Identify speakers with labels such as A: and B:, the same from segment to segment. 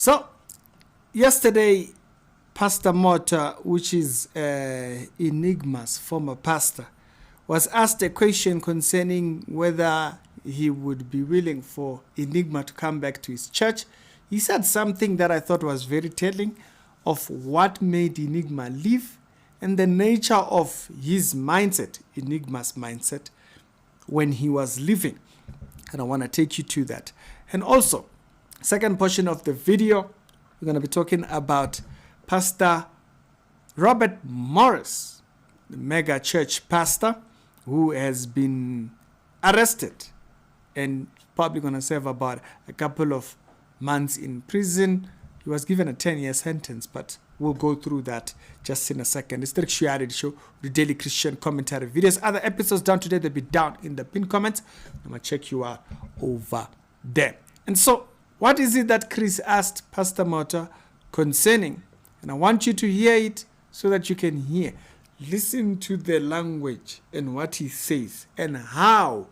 A: So, yesterday, Pastor Motha, which is Enigma's former pastor, was asked a question concerning whether he would be willing for Enigma to come back to his church. He said something that I thought was very telling of what made Enigma leave and the nature of his mindset, Enigma's mindset, when he was leaving. And I want to take you to that. And also, second portion of the video, we're going to be talking about Pastor Robert Morris, the mega church pastor who has been arrested and probably going to serve about a couple of months in prison. He was given a 10-year sentence, but we'll go through that just in a second. It's the Reality Show, the daily Christian commentary videos. Other episodes down today, they'll be down in the pinned comments. I'm going to check you out over there. And so, what is it that Chris asked Pastor Motha concerning? And I want you to hear it so that you can hear. Listen to the language and what he says and how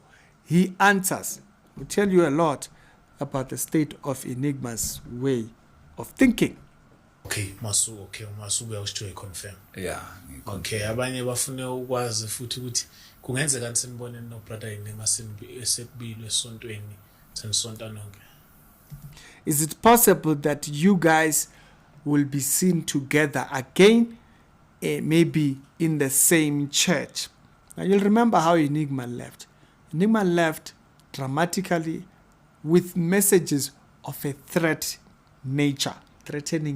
A: he answers. Will tell you a lot about the state of Enigma's way of thinking.
B: Okay, Masu uyawusho confirm.
C: Yeah.
B: Okay, abanye bafuna ukwazi futhi ukuthi kungenzeka sinibone no brother Enigma esebilwe esontweni senisonta nonke.
A: Is it possible that you guys will be seen together again, maybe in the same church? Now you'll remember how Enigma left. Enigma left dramatically with messages of a threatening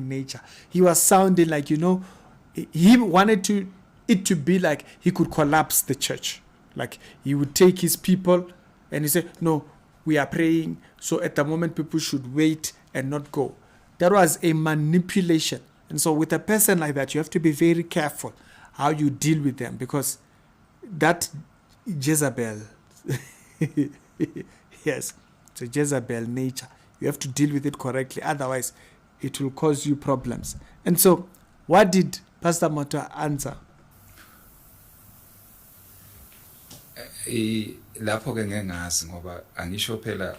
A: nature. He was sounding like, he wanted it to be like he could collapse the church. Like he would take his people and he said, no, we are praying, so at the moment people should wait and not go. That was a manipulation. And so with a person like that, you have to be very careful how you deal with them, because that Jezebel, yes, it's a Jezebel nature. You have to deal with it correctly. Otherwise, it will cause you problems. And so, what did Pastor Motha answer?
C: Lapho ke ngengazi ngoba angisho phela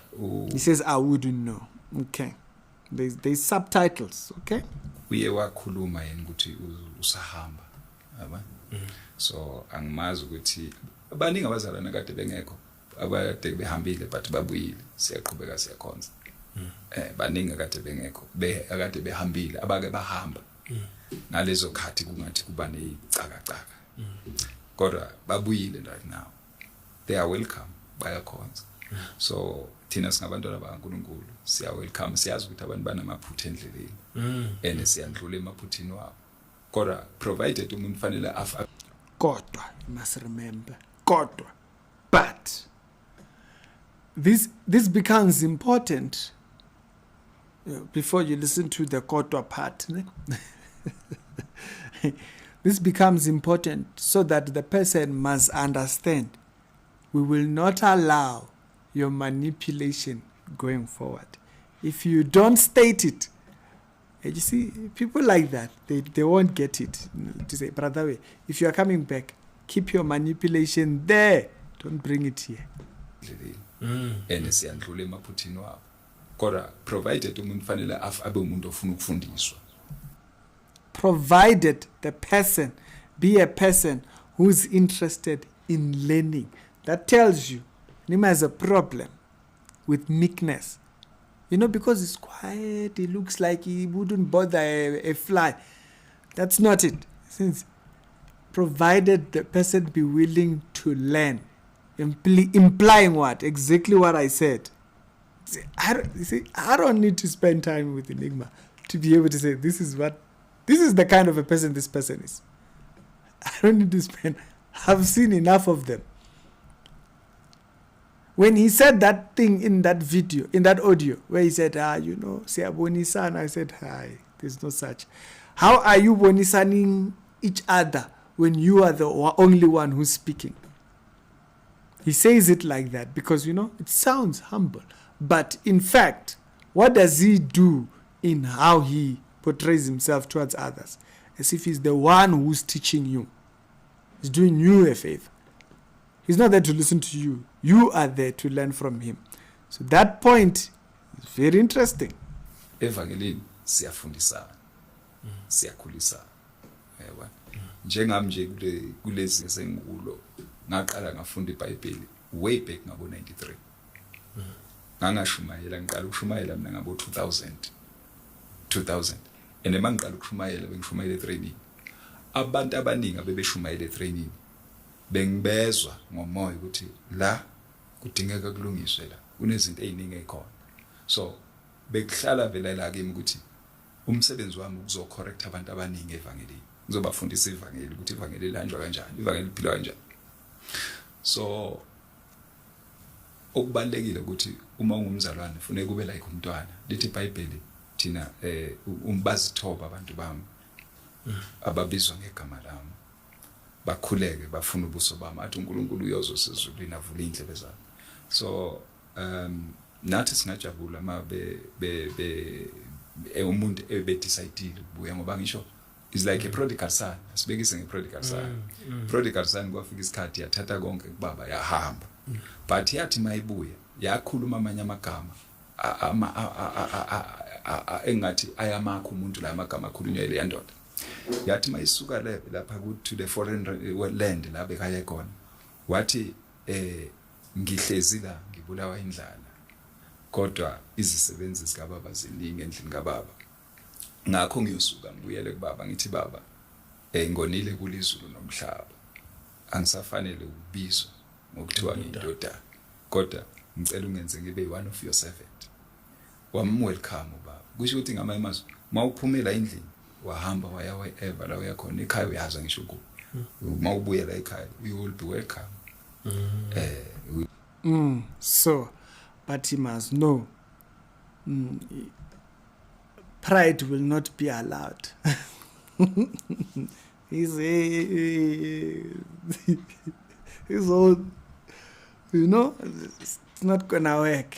A: He says I wouldn't know. Okay. There's subtitles, okay?
C: Uye wakhuluma yena ukuthi usahamba. Yaba? So angimazi ukuthi abaningi abazalwana kade bengekho abade behambile but babuyile siyaqhubeka siyakhonza. Baningi kade bengekho akade behambile abake bahamba. Ngalezo khathi kungathi kuba nezicakacaka. Kodwa babuyile right now. They are welcome bayakhonza. So thina singabantwana bakaNkulunkulu siya welcome, siyazi ukuthi abantu banamaphutha endleleni and siyandlula emaphuthini wabo. Kodwa provided umuntu fanele
A: kodwa, you must remember, kodwa. But this becomes important before you listen to the kodwa part. This becomes important so that the person must understand. We will not allow your manipulation going forward. If you don't state it, you see, people like that, they won't get it. To say, brother, if you are coming back, keep your manipulation there. Don't bring it here.
C: And siyandlula emaphuthini wabo. Kodwa provided umuntu fanele abe umuntu ofuna ukufundiswa.
A: Provided the person be a person who's interested in learning. That tells you Nima has a problem with meekness. Because he's quiet, he looks like he wouldn't bother a fly. That's not it. Since provided the person be willing to learn, implying what? Exactly what I said. I don't need to spend time with Enigma to be able to say this is the kind of a person this person is. I don't need to spend. I've seen enough of them. When he said that thing in that video, in that audio, where he said, siyabonisa, I said, hi, there's no such. How are you bonisaning each other when you are the only one who's speaking? He says it like that because, it sounds humble. But in fact, what does he do in how he portrays himself towards others? As if he's the one who's teaching you. He's doing you a favor. He's not there to listen to you. You are there to learn from him. So that point is very interesting.
C: evangelini siyafundisana siyakhulisana yebo njengami nje kulezi sengikulo ngaqala ngafunda iBhayibheli way back ngabo 93 ngangashumayela ngiqala ukushumayela mina ngabo 2000 and mangiqala ukushumayela bengishumayela etraining abantu abaningi abebeshumayela etraining bengibezwa ngomoya ukuthi la kudingeka kulungiswe la kunezinto eziningi ezikhona so bekuhlala vele la kimi ukuthi umsebenzi wami ukuzocorrect abantu abaningi evangelini ngizobafundisa ivangeli ukuthi ivangeli lanjwa kanjani ivangeli liphila kanjani so okubalekile ukuthi uma ungumzalwane ufune kube like umntwana lithi iBhayibheli thina umbazithoba abantu bami ababizwa ngegama lami bakhuleke bafuna ubuso bami athi uNkulunkulu uyozo sezulwini avula indlebe zabo so nathi singajabula uma umuntu ebedecide ukubuya ngoba ngisho is like a prodigal son asibekise ngeprodigal son prodigal son kwafika isikhathi yathatha konke kubaba yahamba but yathi mayibuya yakhuluma amanye amagama engathi ayamakho umuntu la amagama akhulunywa ile yandoda yathi mayisuka lapha to the foreign land la bekaya khona wathi ngihlezi la ngibulawa indlala kodwa izisebenzi zikababa ziningi endlini kababa ngakho ngiyosuka ngibuyele kubaba ngithi baba ngonile kulizulu nomhlaba angisafanele ukubizwa ngokuthiwa ngiyindoda kodwa ngicela ungenze ngibe one of your servant welcome baba kusho ukuthi ngamanye amazwi mawuphumela endlini wahamba waya wherever la uyakhona ekhaya uyaza ngisho ku mawubuya la ekhaya you will be welcome
A: so but he must know pride will not be allowed. He's all, it's not gonna work.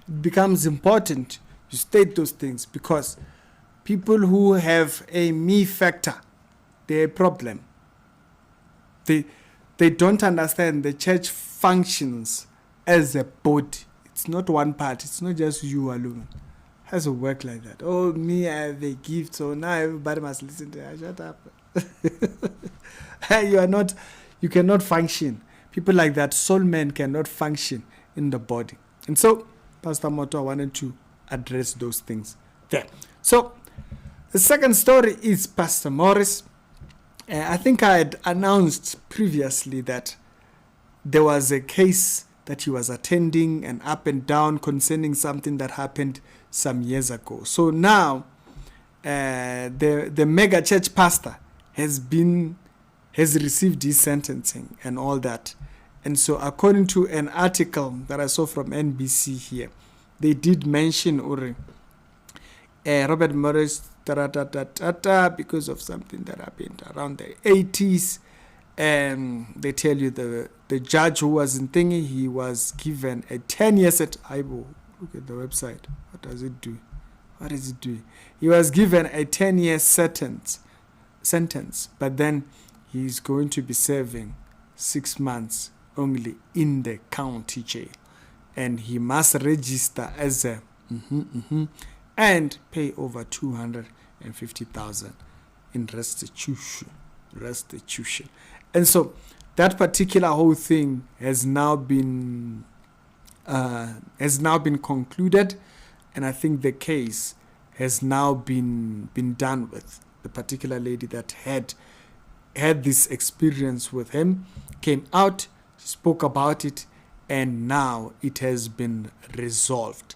A: It becomes important to state those things because people who have a me factor, they're a problem. They don't understand the church functions as a body. It's not one part. It's not just you alone. It has to work like that. Oh, me, I have a gift, so now everybody must listen to it. Shut up. You cannot function. People like that, soul men cannot function in the body. And so, Pastor Motha wanted to address those things there. So, the second story is Pastor Morris. I think I had announced previously that there was a case that he was attending and up and down concerning something that happened some years ago. So now, the mega church pastor has received his sentencing and all that. And so according to an article that I saw from NBC here, they did mention Robert Morris because of something that happened around the 80s. And they tell you the judge who was in thingy, he was given a 10-year sentence. Look at the website. What does it do? What is it doing? He was given a 10-year sentence, but then he's going to be serving 6 months only in the county jail. And he must register as a and pay over 250,000 in restitution. And so that particular whole thing has now been concluded, and I think the case has now been done with. The particular lady that had this experience with him came out, spoke about it, and now it has been resolved.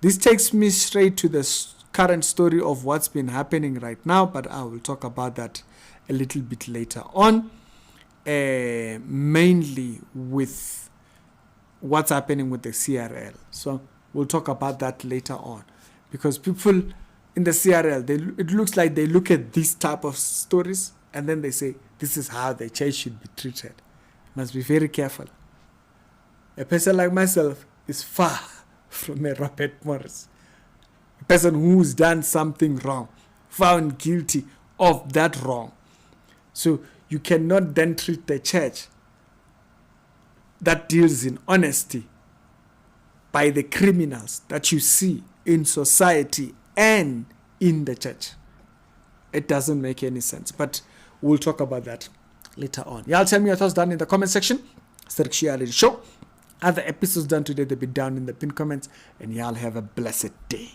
A: This takes me straight to the current story of what's been happening right now, but I will talk about that a little bit later on, mainly with what's happening with the CRL. So we'll talk about that later on, because people in the CRL, it looks like they look at these type of stories and then they say, this is how the church should be treated. Must be very careful. A person like myself is far from a Robert Morris. A person who's done something wrong, found guilty of that wrong. So you cannot then treat the church that deals in honesty by the criminals that you see in society and in the church. It doesn't make any sense, but we'll talk about that later on. Y'all tell me your thoughts down in the comment section. Serikshia Show. Other episodes done today, they'll be down in the pinned comments, and y'all have a blessed day.